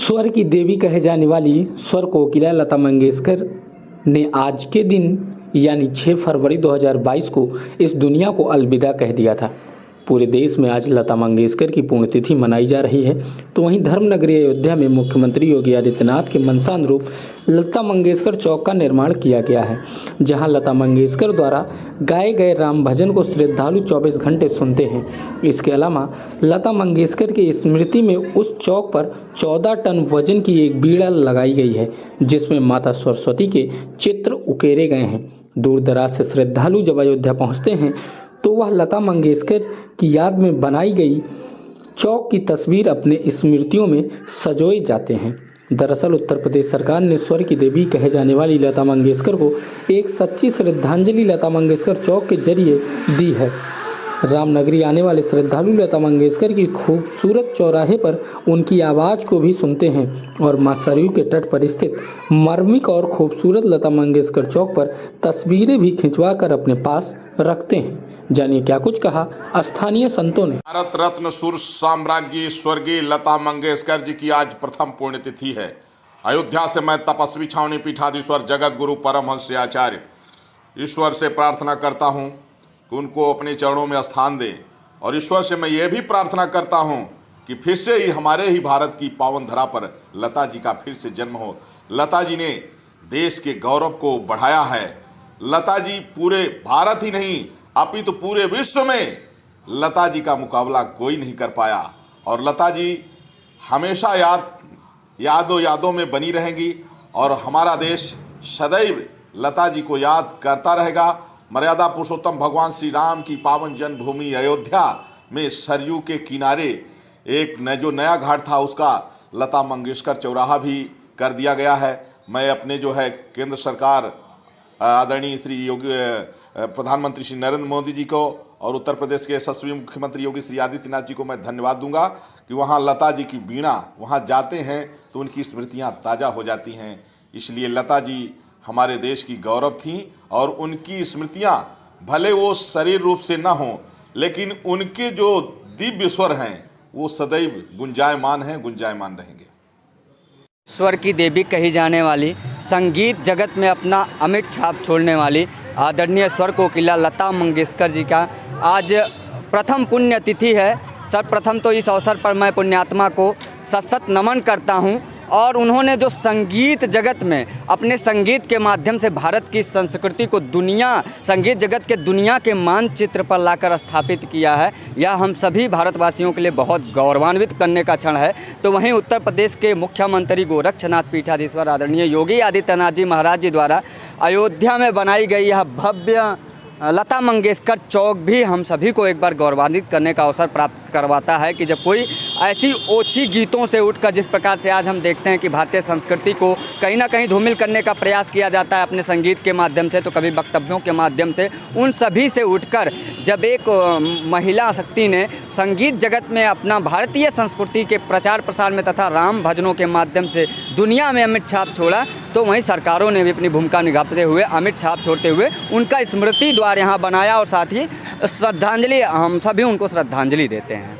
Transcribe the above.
स्वर की देवी कहे जाने वाली स्वर कोकिला लता मंगेशकर ने आज के दिन यानी 6 फरवरी 2022 को इस दुनिया को अलविदा कह दिया था। पूरे देश में आज लता मंगेशकर की पुण्यतिथि मनाई जा रही है, तो वहीं धर्मनगरी अयोध्या में मुख्यमंत्री योगी आदित्यनाथ के मनसानुरूप लता मंगेशकर चौक का निर्माण किया गया है, जहां लता मंगेशकर द्वारा गाए गए राम भजन को श्रद्धालु 24 घंटे सुनते हैं। इसके अलावा लता मंगेशकर की स्मृति में उस चौक पर 14 टन वजन की एक बीड़ा लगाई गई है, जिसमें माता सरस्वती के चित्र उकेरे गए हैं। दूर दराज से श्रद्धालु जब अयोध्या पहुंचते हैं तो वह लता मंगेशकर की याद में बनाई गई चौक की तस्वीर अपने स्मृतियों में सजोए जाते हैं। दरअसल उत्तर प्रदेश सरकार ने स्वर की देवी कहे जाने वाली लता मंगेशकर को एक सच्ची श्रद्धांजलि लता मंगेशकर चौक के जरिए दी है। रामनगरी आने वाले श्रद्धालु लता मंगेशकर की खूबसूरत चौराहे पर उनकी आवाज़ को भी सुनते हैं और मां सरयू के तट पर स्थित मार्मिक और खूबसूरत लता मंगेशकर चौक पर तस्वीरें भी खिंचवा कर अपने पास रखते हैं। जानिए क्या कुछ कहा स्थानीय संतों ने। भारत रत्न सुर साम्राज्ञी स्वर्गीय लता मंगेशकर जी की आज प्रथम पुण्यतिथि है। अयोध्या से मैं तपस्वी छावनी पीठाधीश्वर जगत गुरु परमहंस आचार्य ईश्वर से प्रार्थना करता हूँ कि उनको अपने चरणों में स्थान दें, और ईश्वर से मैं ये भी प्रार्थना करता हूँ कि फिर से ही हमारे ही भारत की पावन धरा पर लता जी का फिर से जन्म हो। लता जी ने देश के गौरव को बढ़ाया है। लता जी पूरे भारत ही नहीं अपितु पूरे विश्व में लता जी का मुकाबला कोई नहीं कर पाया, और लता जी हमेशा यादों में बनी रहेंगी और हमारा देश सदैव लता जी को याद करता रहेगा। मर्यादा पुरुषोत्तम भगवान श्री राम की पावन जन्मभूमि अयोध्या में सरयू के किनारे एक जो नया घाट था उसका लता मंगेशकर चौराहा भी कर दिया गया है। मैं अपने जो है केंद्र सरकार आदरणीय श्री योगी प्रधानमंत्री श्री नरेंद्र मोदी जी को और उत्तर प्रदेश के यशस्वी मुख्यमंत्री योगी श्री आदित्यनाथ जी को मैं धन्यवाद दूंगा कि वहां लता जी की वीणा वहां जाते हैं तो उनकी स्मृतियां ताज़ा हो जाती हैं। इसलिए लता जी हमारे देश की गौरव थी, और उनकी स्मृतियां भले वो शरीर रूप से ना हों, लेकिन उनके जो दिव्य स्वर हैं वो सदैव गुंजायमान हैं, गुंजायमान रहेंगे। स्वर की देवी कही जाने वाली, संगीत जगत में अपना अमिट छाप छोड़ने वाली आदरणीय स्वर कोकिला लता मंगेशकर जी का आज प्रथम पुण्यतिथि है। सर्वप्रथम तो इस अवसर पर मैं पुण्यात्मा को सशत नमन करता हूं, और उन्होंने जो संगीत जगत में अपने संगीत के माध्यम से भारत की संस्कृति को संगीत जगत के दुनिया के मानचित्र पर लाकर स्थापित किया है, यह हम सभी भारतवासियों के लिए बहुत गौरवान्वित करने का क्षण है। तो वहीं उत्तर प्रदेश के मुख्यमंत्री गोरक्षनाथ पीठाधीश्वर आदरणीय योगी आदित्यनाथ जी महाराज जी द्वारा अयोध्या में बनाई गई यह भव्य लता मंगेशकर चौक भी हम सभी को एक बार गौरवान्वित करने का अवसर प्राप्त करवाता है कि जब कोई ऐसी ओछी गीतों से उठकर, जिस प्रकार से आज हम देखते हैं कि भारतीय संस्कृति को कहीं ना कहीं धूमिल करने का प्रयास किया जाता है अपने संगीत के माध्यम से, तो कभी वक्तव्यों के माध्यम से, उन सभी से उठकर जब एक महिला शक्ति ने संगीत जगत में अपना भारतीय संस्कृति के प्रचार प्रसार में तथा राम भजनों के माध्यम से दुनिया में अमिट छाप छोड़ा, तो वहीं सरकारों ने भी अपनी भूमिका निभाते हुए अमिट छाप छोड़ते हुए उनका स्मृति द्वार यहाँ बनाया, और साथ ही श्रद्धांजलि हम सभी उनको श्रद्धांजलि देते हैं।